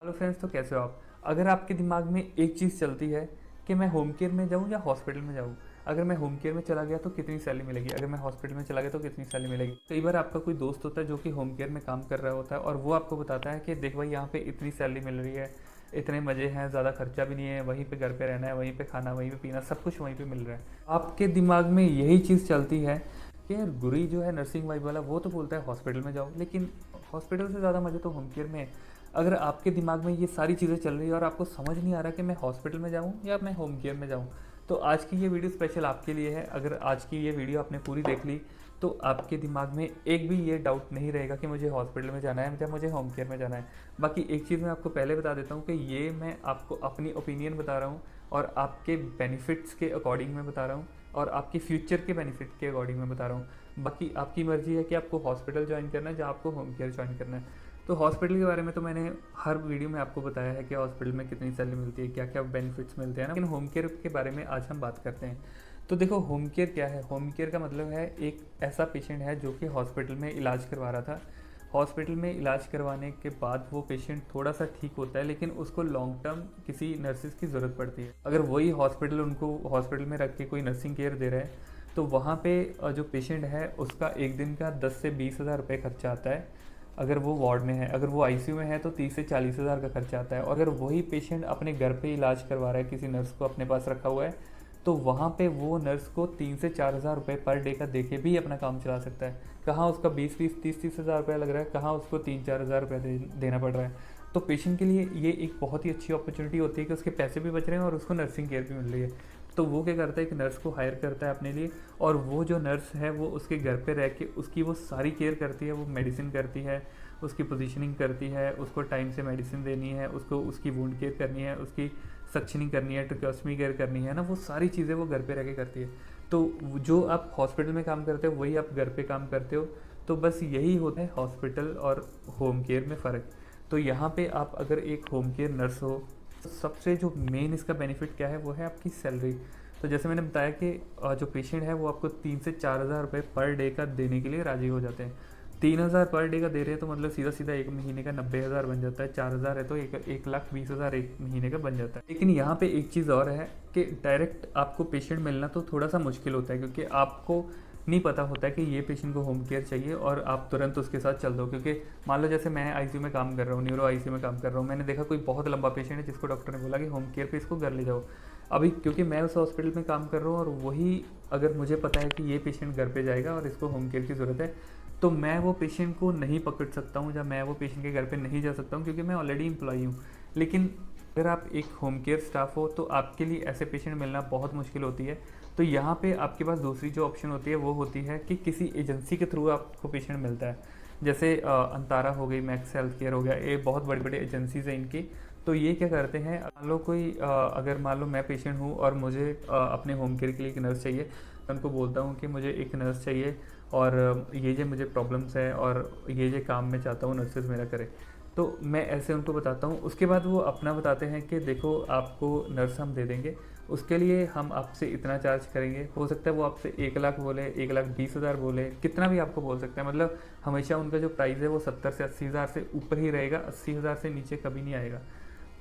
Hello friends, तो कैसे हो आप। अगर आपके दिमाग में एक चीज़ चलती है कि मैं होम केयर में जाऊँ या हॉस्पिटल में जाऊँ, अगर मैं होम केयर में चला गया तो कितनी सैलरी मिलेगी, अगर मैं हॉस्पिटल में चला गया तो कितनी सैलरी मिलेगी। कई बार आपका कोई दोस्त होता है जो कि होम केयर में काम कर रहा होता है और वो आपको बताता है कि देख भाई, यहाँ पे इतनी सैलरी मिल रही है, इतने मज़े हैं, ज़्यादा खर्चा भी नहीं है, वहीं पे घर पे रहना है, वहीं पे खाना, वहीं पे पीना, सब कुछ वहीं पे मिल रहा है। आपके दिमाग में यही चीज़ चलती है कि यार गुरी जो है नर्सिंग वाइफ वाला, वो तो बोलता है हॉस्पिटल में जाओ, लेकिन हॉस्पिटल से ज़्यादा मज़े तो होम केयर में है। अगर आपके दिमाग में ये सारी चीज़ें चल रही है और आपको समझ नहीं आ रहा कि मैं हॉस्पिटल में जाऊँ या मैं होम केयर में जाऊँ, तो आज की ये वीडियो स्पेशल आपके लिए है। अगर आज की ये वीडियो आपने पूरी देख ली तो आपके दिमाग में एक भी ये डाउट नहीं रहेगा कि मुझे हॉस्पिटल में जाना है या मुझे होम केयर में जाना है। बाकी एक चीज़ मैं आपको पहले बता देता हूँ कि ये मैं आपको अपनी ओपिनियन बता रहा हूँ और आपके बेनिफिट्स के अकॉर्डिंग मैं बता रहा हूँ और आपके फ्यूचर के बेनिफिट के अकॉर्डिंग मैं बता रहा हूँ। बाकी आपकी मर्जी है कि आपको हॉस्पिटल ज्वाइन करना है या आपको होम केयर ज्वाइन करना है। तो हॉस्पिटल के बारे में तो मैंने हर वीडियो में आपको बताया है कि हॉस्पिटल में कितनी सैलरी मिलती है, क्या क्या बेनिफिट्स मिलते हैं ना। लेकिन होम केयर के बारे में आज हम बात करते हैं। तो देखो, होम केयर क्या है। होम केयर का मतलब है एक ऐसा पेशेंट है जो कि हॉस्पिटल में इलाज करवा रहा था। हॉस्पिटल में इलाज करवाने के बाद वो पेशेंट थोड़ा सा ठीक होता है, लेकिन उसको लॉन्ग टर्म किसी नर्सिस की ज़रूरत पड़ती है। अगर वही हॉस्पिटल उनको हॉस्पिटल में रख के कोई नर्सिंग केयर दे रहा है तो वहाँ पे जो पेशेंट है उसका एक दिन का 10 से 20 हज़ार रुपये खर्चा आता है। अगर वो वार्ड में है, अगर वो आईसीयू में है तो 30 से 40 हज़ार का खर्चा आता है। और अगर वही पेशेंट अपने घर पे इलाज करवा रहा है, किसी नर्स को अपने पास रखा हुआ है, तो वहाँ पे वो नर्स को 3 से 4 हज़ार रुपये पर डे का दे के भी अपना काम चला सकता है। कहाँ उसका 20-30 हज़ार रुपया लग रहा है, कहाँ उसको 3-4 हज़ार रुपया देना पड़ रहा है। तो पेशेंट के लिए ये एक बहुत ही अच्छी अपॉर्चुनिटी होती है कि उसके पैसे भी बच रहे हैं और उसको नर्सिंग केयर भी मिल रही है। तो वो क्या करता है, एक नर्स को हायर करता है अपने लिए, और वो जो नर्स है वो उसके घर पे रह के उसकी वो सारी केयर करती है। वो मेडिसिन करती है, उसकी पोजीशनिंग करती है, उसको टाइम से मेडिसिन देनी है, उसको उसकी वुंड केयर करनी है, उसकी सक्शनिंग करनी है, ट्रकोस्टमी केयर करनी है ना, वो सारी चीज़ें वो घर पे रह के करती है। तो जो आप हॉस्पिटल में काम करते हो वही आप घर पे काम करते हो। तो बस यही होता है हॉस्पिटल और होम केयर में फ़र्क। तो यहाँ पे आप अगर एक होम केयर नर्स हो, सबसे जो मेन इसका बेनिफिट क्या है वो है आपकी सैलरी। तो जैसे मैंने बताया कि जो पेशेंट है वो आपको 3 से 4 हज़ार रुपये पर डे का देने के लिए राज़ी हो जाते हैं। 3 हज़ार पर डे का दे रहे हैं तो मतलब सीधा सीधा एक महीने का 90 हज़ार बन जाता है। 4 हज़ार है तो 1,20,000 एक महीने का बन जाता है। लेकिन यहाँ पे एक चीज़ और है कि डायरेक्ट आपको पेशेंट मिलना तो थोड़ा सा मुश्किल होता है, क्योंकि आपको नहीं पता होता है कि ये पेशेंट को होम केयर चाहिए और आप तुरंत उसके साथ चल दो। क्योंकि मान लो जैसे मैं आईसीयू में काम कर रहा हूँ, न्यूरो आईसीयू में काम कर रहा हूँ, मैंने देखा कोई बहुत लंबा पेशेंट है जिसको डॉक्टर ने बोला कि होम केयर पे इसको घर ले जाओ। अभी क्योंकि मैं उस हॉस्पिटल में काम कर रहा हूँ और वही अगर मुझे पता है कि ये पेशेंट घर पे जाएगा और इसको होम केयर की ज़रूरत है, तो मैं वो पेशेंट को नहीं पकड़ सकता हूँ या मैं वो पेशेंट के घर पे नहीं जा सकता हूँ, क्योंकि मैं ऑलरेडी एम्प्लॉई हूँ। लेकिन अगर आप एक होम केयर स्टाफ हो तो आपके लिए ऐसे पेशेंट मिलना बहुत मुश्किल होती है। तो यहाँ पे आपके पास दूसरी जो ऑप्शन होती है वो होती है कि किसी एजेंसी के थ्रू आपको पेशेंट मिलता है। जैसे अंतारा हो गई, मैक्स हेल्थ केयर हो गया, ये बहुत बड़ी बड़ी एजेंसीज हैं इनकी। तो ये क्या करते हैं, मान लो कोई अगर मान लो मैं पेशेंट हूँ और मुझे अपने होम केयर के लिए एक नर्स चाहिए, मैं उनको बोलता हूँ कि मुझे एक नर्स चाहिए और ये मुझे प्रॉब्लम्स है और ये काम मैं चाहता हूँ नर्सेज मेरा करे। तो मैं ऐसे उनको बताता हूँ। उसके बाद वो अपना बताते हैं कि देखो आपको नर्स हम दे देंगे, उसके लिए हम आपसे इतना चार्ज करेंगे। हो सकता है वो आपसे 1 लाख बोले, 1,20,000 बोले, कितना भी आपको बोल सकते हैं। मतलब हमेशा उनका जो प्राइस है वो 70 से 80 हज़ार से ऊपर ही रहेगा, 80 हज़ार से नीचे कभी नहीं आएगा।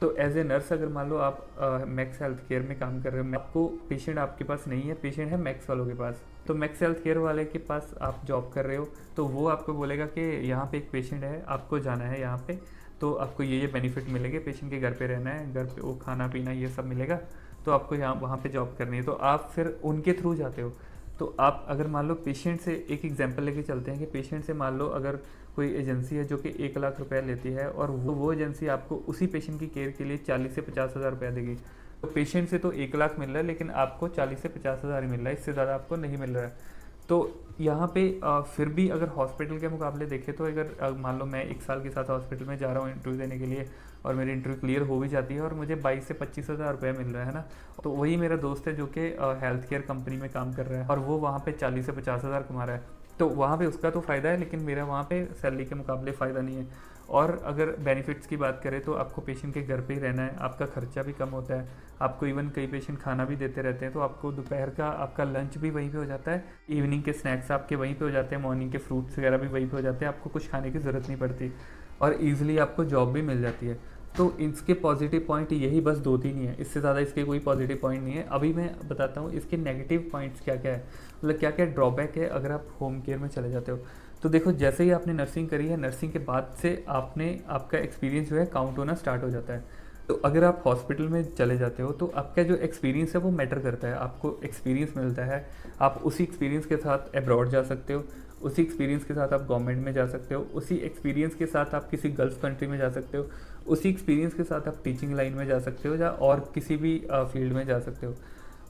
तो एज ए नर्स अगर मान लो आप मैक्स हेल्थ केयर में काम कर रहे हो, आपको पेशेंट आपके पास नहीं है, पेशेंट है मैक्स वालों के पास, तो मैक्स हेल्थ केयर वाले के पास आप जॉब कर रहे हो, तो वो आपको बोलेगा कि यहाँ पे एक पेशेंट है, आपको जाना है यहाँ पे, तो आपको ये बेनिफिट मिलेंगे, पेशेंट के घर पे रहना है, घर पे वो खाना पीना ये सब मिलेगा, तो आपको यहाँ वहाँ पे जॉब करनी है। तो आप फिर उनके थ्रू जाते हो। तो आप अगर मान लो पेशेंट से एक एग्जांपल लेके चलते हैं कि पेशेंट से मान लो अगर कोई एजेंसी है जो कि 1 लाख रुपया लेती है और वो एजेंसी आपको उसी पेशेंट की केयर के लिए 40 से 50 हज़ार रुपया देगी। तो पेशेंट से तो 1 लाख मिल रहा है, लेकिन आपको 40 से 50 हज़ार ही मिल रहा है, इससे ज़्यादा आपको नहीं मिल रहा है। तो यहाँ पे फिर भी अगर हॉस्पिटल के मुकाबले देखें तो अगर मान लो मैं 1 साल के साथ हॉस्पिटल में जा रहा हूँ इंटरव्यू देने के लिए और मेरी इंटरव्यू क्लियर हो भी जाती है और मुझे 22 से 25 हज़ार रुपये मिल रहा है ना, तो वही मेरा दोस्त है जो कि हेल्थ केयर कंपनी में काम कर रहा है और वो वहाँ पे 40 से 50 हज़ार कमा रहा है। तो वहाँ पे उसका तो फ़ायदा है, लेकिन मेरा वहाँ पे सैलरी के मुकाबले फ़ायदा नहीं है। और अगर बेनिफिट्स की बात करें तो आपको पेशेंट के घर पे ही रहना है, आपका खर्चा भी कम होता है, आपको इवन कई पेशेंट खाना भी देते रहते हैं, तो आपको दोपहर का आपका लंच भी वहीं पे हो जाता है, इवनिंग के स्नैक्स आपके वहीं पे हो जाते हैं, मॉर्निंग के फ्रूट्स वगैरह भी वहीं पे हो जाते हैं, आपको कुछ खाने की ज़रूरत नहीं पड़ती और ईज़िली आपको जॉब भी मिल जाती है। तो इसके पॉजिटिव पॉइंट यही बस 2-3 ही है, इससे ज़्यादा इसके कोई पॉजिटिव पॉइंट नहीं है। अभी मैं बताता हूँ इसके नेगेटिव पॉइंट्स क्या क्या है, मतलब क्या क्या ड्रॉबैक है अगर आप होम केयर में चले जाते हो। तो देखो, जैसे ही आपने नर्सिंग करी है, नर्सिंग के बाद से आपका एक्सपीरियंस जो है काउंट होना स्टार्ट हो जाता है। तो अगर आप हॉस्पिटल में चले जाते हो तो आपका जो एक्सपीरियंस है वो मैटर करता है, आपको एक्सपीरियंस मिलता है। आप उसी एक्सपीरियंस के साथ अब्रॉड जा सकते हो, उसी एक्सपीरियंस के साथ आप गवर्नमेंट में जा सकते हो, उसी एक्सपीरियंस के साथ आप किसी गल्फ कंट्री में जा सकते हो, उसी एक्सपीरियंस के साथ आप टीचिंग लाइन में जा सकते हो या और किसी भी फील्ड में जा सकते हो।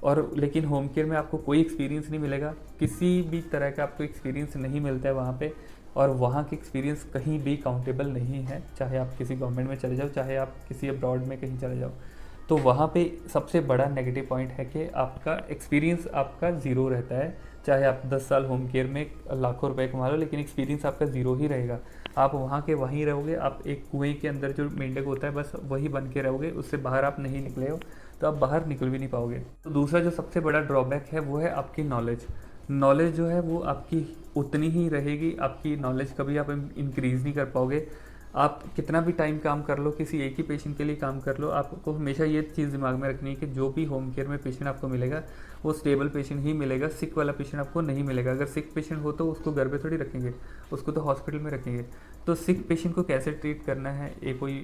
और लेकिन होम केयर में आपको कोई एक्सपीरियंस नहीं मिलेगा, किसी भी तरह का आपको एक्सपीरियंस नहीं मिलता है वहाँ पे। और वहाँ की एक्सपीरियंस कहीं भी काउंटेबल नहीं है, चाहे आप किसी गवर्नमेंट में चले जाओ, चाहे आप किसी अब्रॉड में कहीं चले जाओ। तो वहाँ पे सबसे बड़ा नेगेटिव पॉइंट है कि आपका एक्सपीरियंस आपका ज़ीरो रहता है। चाहे आप 10 साल होम केयर में लाखों रुपए कमा लो, लेकिन एक्सपीरियंस आपका ज़ीरो ही रहेगा। आप वहाँ के वहीं रहोगे, आप एक कुएं के अंदर जो मेंढक होता है बस वही बन के रहोगे, उससे बाहर आप नहीं निकले हो तो आप बाहर निकल भी नहीं पाओगे। तो दूसरा जो सबसे बड़ा ड्रॉबैक है वो है आपकी नॉलेज। नॉलेज जो है वो आपकी उतनी ही रहेगी, आपकी नॉलेज कभी आप इंक्रीज़ नहीं कर पाओगे। आप कितना भी टाइम काम कर लो, किसी एक ही पेशेंट के लिए काम कर लो, आपको हमेशा ये चीज़ दिमाग में रखनी है कि जो भी होम केयर में पेशेंट आपको मिलेगा वो स्टेबल पेशेंट ही मिलेगा, सिक वाला पेशेंट आपको नहीं मिलेगा। अगर सिक पेशेंट हो तो उसको घर पे थोड़ी रखेंगे, उसको तो हॉस्पिटल में रखेंगे। तो सिक पेशेंट को कैसे ट्रीट करना है, ये कोई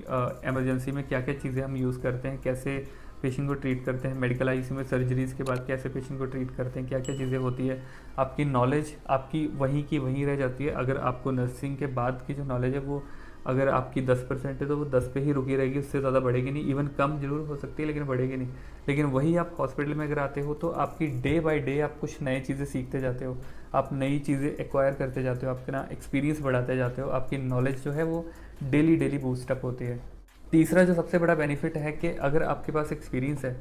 एमरजेंसी में क्या क्या चीज़ें हम यूज़ करते हैं, कैसे पेशेंट को ट्रीट करते हैं, मेडिकल आईसीयू में सर्जरीज़ के बाद कैसे पेशेंट को ट्रीट करते हैं, क्या क्या चीज़ें होती है, आपकी नॉलेज आपकी वहीं की वहीं रह जाती है। अगर आपको नर्सिंग के बाद की जो नॉलेज है वो अगर आपकी 10% है तो वो 10 पे ही रुकी रहेगी, उससे ज़्यादा बढ़ेगी नहीं। इवन कम जरूर हो सकती है लेकिन बढ़ेगी नहीं। लेकिन वही आप हॉस्पिटल में अगर आते हो तो आपकी डे बाय डे आप कुछ नई चीज़ें सीखते जाते हो, आप नई चीज़ें एक्वायर करते जाते हो, आपका एक्सपीरियंस बढ़ाते जाते हो, आपकी नॉलेज जो है वो डेली डेली बूस्टअप होती है। तीसरा जो सबसे बड़ा बेनिफिट है कि अगर आपके पास एक्सपीरियंस है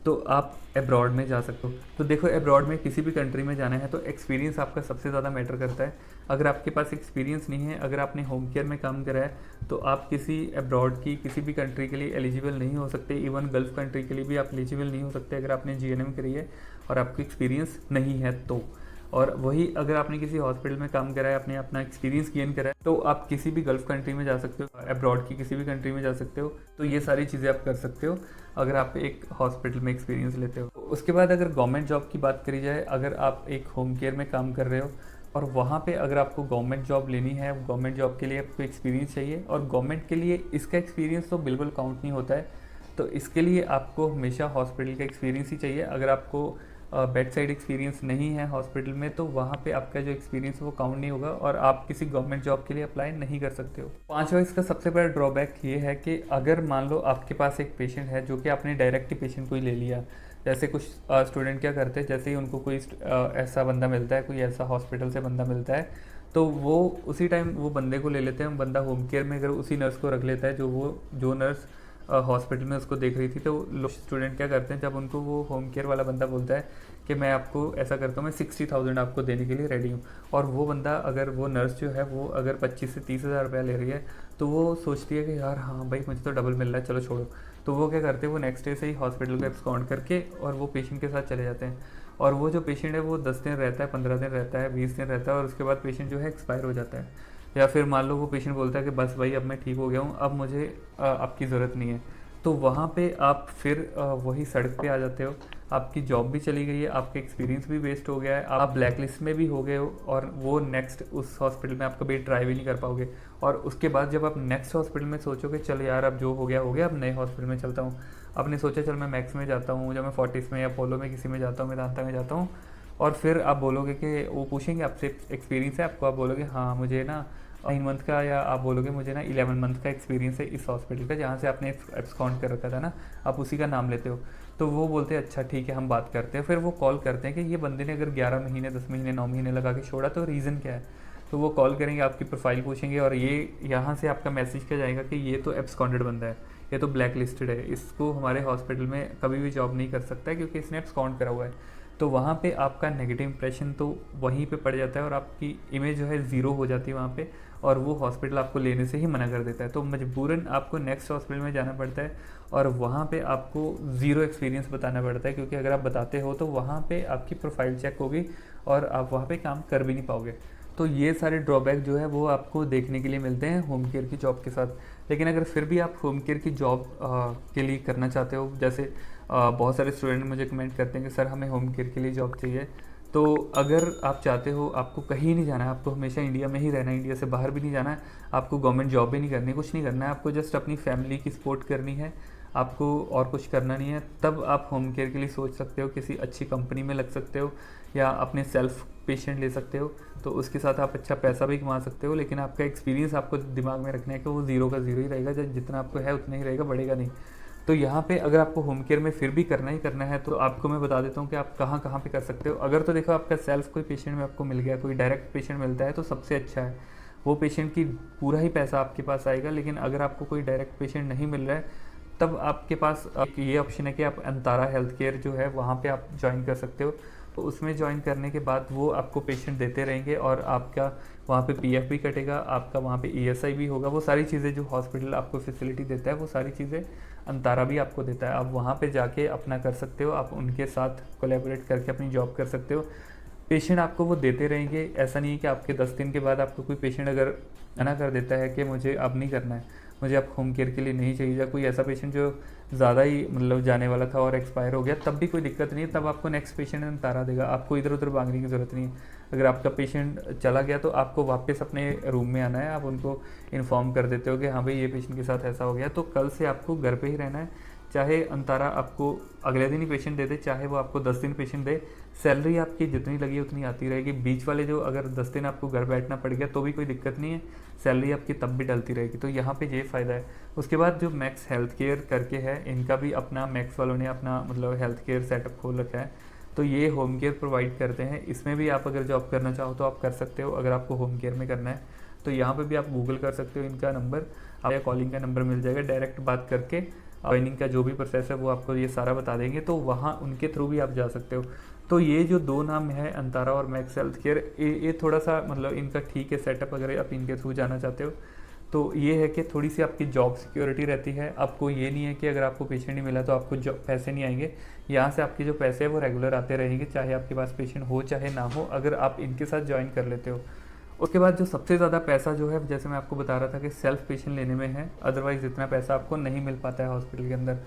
तो आप अब्रॉड में जा सकते हो। तो देखो, अब्रॉड में किसी भी कंट्री में जाना है तो एक्सपीरियंस आपका सबसे ज़्यादा मैटर करता है। अगर आपके पास एक्सपीरियंस नहीं है, अगर आपने होम केयर में काम करा है तो आप किसी अब्रॉड की किसी भी कंट्री के लिए एलिजिबल नहीं हो सकते। इवन गल्फ कंट्री के लिए भी आप एलिजिबल नहीं हो सकते अगर आपने जीएनएम करी है और आपको एक्सपीरियंस नहीं है तो। और वही अगर आपने किसी हॉस्पिटल में काम करा है, आपने अपना एक्सपीरियंस गेन करा है, तो आप किसी भी गल्फ कंट्री में जा सकते हो, अब्रॉड की किसी भी कंट्री में जा सकते हो। तो ये सारी चीज़ें आप कर सकते हो अगर आप एक हॉस्पिटल में एक्सपीरियंस लेते हो। उसके बाद अगर गवर्नमेंट जॉब की बात करी जाए, अगर आप एक होम केयर में काम कर रहे हो और वहाँ पे अगर आपको गवर्नमेंट जॉब लेनी है, गवर्नमेंट जॉब के लिए आपको एक्सपीरियंस चाहिए, और गवर्नमेंट के लिए इसका एक्सपीरियंस तो बिल्कुल काउंट नहीं होता है। तो इसके लिए आपको हमेशा हॉस्पिटल का एक्सपीरियंस ही चाहिए। अगर आपको बेड साइड एक्सपीरियंस नहीं है हॉस्पिटल में तो वहाँ पे आपका जो एक्सपीरियंस है वो काउंट नहीं होगा और आप किसी गवर्नमेंट जॉब के लिए अप्लाई नहीं कर सकते हो। पांचवा इसका सबसे बड़ा ड्रॉबैक ये है कि अगर मान लो आपके पास एक पेशेंट है जो कि आपने डायरेक्ट ही पेशेंट को ही ले लिया, जैसे कुछ स्टूडेंट क्या करते हैं, जैसे ही उनको कोई ऐसा बंदा मिलता है, कोई ऐसा हॉस्पिटल से बंदा मिलता है तो वो उसी टाइम वो बंदे को ले लेते हैं। बंदा होम केयर में अगर उसी नर्स को रख लेता है जो नर्स हॉस्पिटल में उसको देख रही थी, तो स्टूडेंट क्या करते हैं, जब उनको वो होम केयर वाला बंदा बोलता है कि मैं आपको ऐसा करता हूँ, मैं 60,000 आपको देने के लिए रेडी हूँ, और वो बंदा अगर वो नर्स जो है वो अगर 25 से 30,000 रुपया ले रही है तो वो सोचती है कि यार हाँ भाई मुझे तो डबल मिल रहा है, चलो छोड़ो। तो वो क्या करते हैं, वो नेक्स्ट डे से ही हॉस्पिटल को एब्सकॉन्ड करके और वो पेशेंट के साथ चले जाते हैं। और वो जो पेशेंट है वो 10 दिन रहता है, 15 दिन रहता है, 20 दिन रहता है, और उसके बाद पेशेंट जो है एक्सपायर हो जाता है। या फिर मान लो वो पेशेंट बोलता है कि बस भाई अब मैं ठीक हो गया हूँ, अब मुझे आपकी ज़रूरत नहीं है। तो वहाँ पे आप फिर वही सड़क पे आ जाते हो, आपकी जॉब भी चली गई है, आपका एक्सपीरियंस भी वेस्ट हो गया है, आप ब्लैक लिस्ट में भी हो गए हो, और वो नेक्स्ट उस हॉस्पिटल में आप कभी ट्राई भी नहीं कर पाओगे। और उसके बाद जब आप नेक्स्ट हॉस्पिटल में सोचोगे चल यार अब जो हो गया, अब नए हॉस्पिटल में चलता हूँ, आपने सोचा चल मैं मैक्स में जाता हूँ, जब मैं फोर्टिस में या अपोलो में किसी में जाता हूँ, मेदांता में जाता हूँ, और फिर आप बोलोगे कि वो पूछेंगे आपसे एक्सपीरियंस है आपको, आप बोलोगे हाँ मुझे ना 9 मंथ का, या आप बोलोगे मुझे ना 11 मंथ का एक्सपीरियंस है इस हॉस्पिटल का जहाँ से आपने एब्सकॉन्ड कर रखा था ना, आप उसी का नाम लेते हो। तो वो बोलते हैं अच्छा ठीक है हम बात करते हैं। फिर वो कॉल करते हैं कि ये बंदे ने अगर 11 महीने 10 महीने 9 महीने लगा के छोड़ा तो रीज़न क्या है। तो वो कॉल करेंगे, आपकी प्रोफाइल पूछेंगे, और ये यहाँ से आपका मैसेज क्या जाएगा कि ये तो एब्सकॉन्डेड बंदा है, ये तो ब्लैक लिस्टेड है, इसको हमारे हॉस्पिटल में कभी भी जॉब नहीं कर सकता है क्योंकि इसने एब्सकॉन्ड करा हुआ है। तो वहाँ पे आपका नेगेटिव इंप्रेशन तो वहीं पे पड़ जाता है और आपकी इमेज जो है ज़ीरो हो जाती है वहाँ पे, और वो हॉस्पिटल आपको लेने से ही मना कर देता है। तो मजबूरन आपको नेक्स्ट हॉस्पिटल में जाना पड़ता है और वहाँ पे आपको ज़ीरो एक्सपीरियंस बताना पड़ता है, क्योंकि अगर आप बताते हो तो वहाँ पे आपकी प्रोफाइल चेक होगी और आप वहाँ पे काम कर भी नहीं पाओगे। तो ये सारे ड्रॉबैक जो है वो आपको देखने के लिए मिलते हैं होम केयर की जॉब के साथ। लेकिन अगर फिर भी आप होम केयर की जॉब के लिए करना चाहते हो, जैसे बहुत सारे स्टूडेंट मुझे कमेंट करते हैं कि सर हमें होम केयर के लिए जॉब चाहिए, तो अगर आप चाहते हो, आपको कहीं नहीं जाना है, आपको हमेशा इंडिया में ही रहना है, इंडिया से बाहर भी नहीं जाना है, आपको गवर्नमेंट जॉब भी नहीं करनी, कुछ नहीं करना है, आपको जस्ट अपनी फैमिली की सपोर्ट करनी है, आपको और कुछ करना नहीं है, तब आप होम केयर के लिए सोच सकते हो, किसी अच्छी कंपनी में लग सकते हो या अपने सेल्फ पेशेंट ले सकते हो, तो उसके साथ आप अच्छा पैसा भी कमा सकते हो। लेकिन आपका एक्सपीरियंस आपको दिमाग में रखना है कि वो ज़ीरो का ज़ीरो ही रहेगा, जितना आपको है उतना ही रहेगा, बढ़ेगा नहीं। तो यहाँ पे अगर आपको होम केयर में फिर भी करना ही करना है, तो आपको मैं बता देता हूँ कि आप कहाँ कहाँ पे कर सकते हो। अगर तो देखो आपका सेल्फ कोई पेशेंट में आपको मिल गया, कोई डायरेक्ट पेशेंट मिलता है तो सबसे अच्छा है, वो पेशेंट की पूरा ही पैसा आपके पास आएगा। लेकिन अगर आपको कोई डायरेक्ट पेशेंट नहीं मिल रहा है, तब आपके पास एक ये ऑप्शन है कि आप अंतारा हेल्थ केयर जो है वहाँ पे आप ज्वाइन कर सकते हो। तो उसमें ज्वाइन करने के बाद वो आपको पेशेंट देते रहेंगे और आपका वहाँ पे पीएफ भी कटेगा, आपका वहाँ पे ईएसआई भी होगा। वो सारी चीज़ें जो हॉस्पिटल आपको फैसिलिटी देता है वो सारी चीज़ें अंतारा भी आपको देता है। आप वहाँ पे जाके अपना कर सकते हो, आप उनके साथ कोलैबोरेट करके अपनी जॉब कर सकते हो। पेशेंट आपको वो देते रहेंगे, ऐसा नहीं है कि आपके 10 दिन के बाद आपको कोई पेशेंट अगर मना कर देता है कि मुझे अब नहीं करना है, मुझे अब होम केयर के लिए नहीं चाहिए, या कोई ऐसा पेशेंट जो ज़्यादा ही मतलब जाने वाला था और एक्सपायर हो गया, तब भी कोई दिक्कत नहीं है, तब आपको नेक्स्ट पेशेंट अंतारा देगा, आपको इधर उधर भागने की ज़रूरत नहीं है। अगर आपका पेशेंट चला गया तो आपको वापस अपने रूम में आना है, आप उनको इन्फॉर्म कर देते हो कि हाँ भाई ये पेशेंट के साथ ऐसा हो गया, तो कल से आपको घर पे ही रहना है। चाहे अंतारा आपको अगले दिन ही पेशेंट दे दे, चाहे वो आपको 10 दिन पेशेंट दे, सैलरी आपकी जितनी लगी उतनी आती रहेगी। बीच वाले जो अगर 10 दिन आपको घर बैठना पड़ गया तो भी कोई दिक्कत नहीं है, सैलरी आपकी तब भी डलती रहेगी। तो यहाँ पे ये फ़ायदा है। उसके बाद जो मैक्स हेल्थ केयर करके है, इनका भी अपना, मैक्स वालों ने अपना मतलब हेल्थ केयर सेटअप खोल रखा है, तो ये होम केयर प्रोवाइड करते हैं। इसमें भी आप अगर जॉब करना चाहो तो आप कर सकते हो, अगर आपको होम केयर में करना है तो यहाँ पे भी आप गूगल कर सकते हो, इनका नंबर या कॉलिंग का नंबर मिल जाएगा, डायरेक्ट बात करके ज्वाइनिंग का जो भी प्रोसेस है वो आपको ये सारा बता देंगे, तो वहाँ उनके थ्रू भी आप जा सकते हो। तो ये जो दो नाम है अंतारा और मैक्स हेल्थ केयर, ये थोड़ा सा मतलब इनका ठीक है सेटअप, अगर आप इनके थ्रू जाना चाहते हो तो ये है कि थोड़ी सी आपकी जॉब सिक्योरिटी रहती है। आपको ये नहीं है कि अगर आपको पेशेंट नहीं मिला तो आपको जॉब पैसे नहीं आएंगे, यहाँ से आपके जो पैसे हैं वो रेगुलर आते रहेंगे, चाहे आपके पास पेशेंट हो चाहे ना हो, अगर आप इनके साथ ज्वाइन कर लेते हो। उसके बाद जो सबसे ज़्यादा पैसा जो है, जैसे मैं आपको बता रहा था कि सेल्फ पेशेंट लेने में है, अदरवाइज़ इतना पैसा आपको नहीं मिल पाता है हॉस्पिटल के अंदर।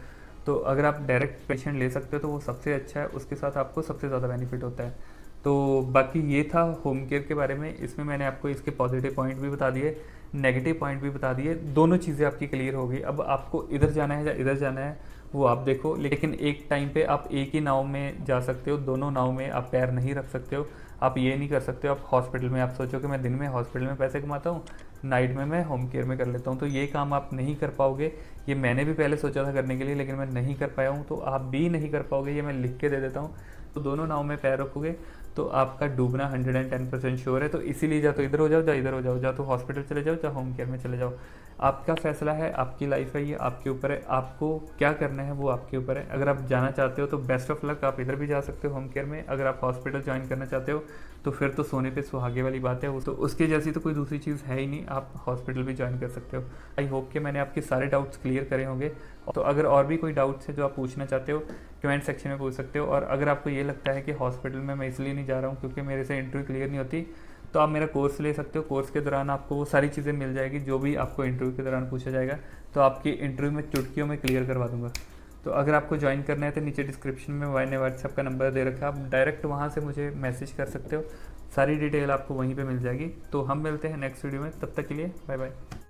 तो अगर आप डायरेक्ट पेशेंट ले सकते हो तो वो सबसे अच्छा है, उसके साथ आपको सबसे ज़्यादा बेनिफिट होता है। तो बाकी ये था होम केयर के बारे में। इसमें मैंने आपको इसके पॉजिटिव पॉइंट भी बता दिए, नेगेटिव पॉइंट भी बता दिए, दोनों चीज़ें आपकी क्लियर हो गई। अब आपको इधर जाना है या इधर जाना है वो आप देखो, लेकिन एक टाइम पे आप एक ही नाव में जा सकते हो, दोनों नाव में आप पैर नहीं रख सकते हो। आप ये नहीं कर सकते हो आप हॉस्पिटल में आप सोचो कि मैं दिन में हॉस्पिटल में पैसे कमाता हूँ, नाइट में मैं होम केयर में कर लेता हूँ, तो ये काम आप नहीं कर पाओगे। ये मैंने भी पहले सोचा था करने के लिए, लेकिन मैं नहीं कर पाया हूँ, तो आप भी नहीं कर पाओगे, ये मैं लिख के दे देता हूँ। तो दोनों नाव में पैर रखोगे तो आपका डूबना 110% श्योर है। तो इसीलिए या तो इधर हो जाओ या इधर हो जाओ, या तो हॉस्पिटल चले जाओ या होम केयर में चले जाओ। आपका फैसला है, आपकी लाइफ है, ये आपके ऊपर है, आपको क्या करना है वो आपके ऊपर है। अगर आप जाना चाहते हो तो बेस्ट ऑफ लक, आप इधर भी जा सकते हो होम केयर में। अगर आप हॉस्पिटल ज्वाइन करना चाहते हो तो फिर तो सोने पे सुहागे वाली बात है, वो तो उसके जैसी तो कोई दूसरी चीज़ है ही नहीं, आप हॉस्पिटल भी ज्वाइन कर सकते हो। आई होप कि मैंने आपके सारे डाउट्स क्लियर करे होंगे। तो अगर और भी कोई डाउट्स है जो आप पूछना चाहते हो कमेंट सेक्शन में पूछ सकते हो। और अगर आपको ये लगता है कि हॉस्पिटल में मैं इसलिए नहीं जा रहा हूँ क्योंकि मेरे से इंटरव्यू क्लियर नहीं होती, तो आप मेरा कोर्स ले सकते हो। कोर्स के दौरान आपको वो सारी चीज़ें मिल जाएगी जो भी आपको इंटरव्यू के दौरान पूछा जाएगा, तो आपकी इंटरव्यू में चुटकियों में क्लियर करवा दूंगा। तो अगर आपको ज्वाइन करना है तो नीचे डिस्क्रिप्शन में मैंने व्हाट्सएप का नंबर दे रखा है, आप डायरेक्ट वहाँ से मुझे मैसेज कर सकते हो, सारी डिटेल आपको वहीं पे मिल जाएगी। तो हम मिलते हैं नेक्स्ट वीडियो में, तब तक के लिए बाय बाय।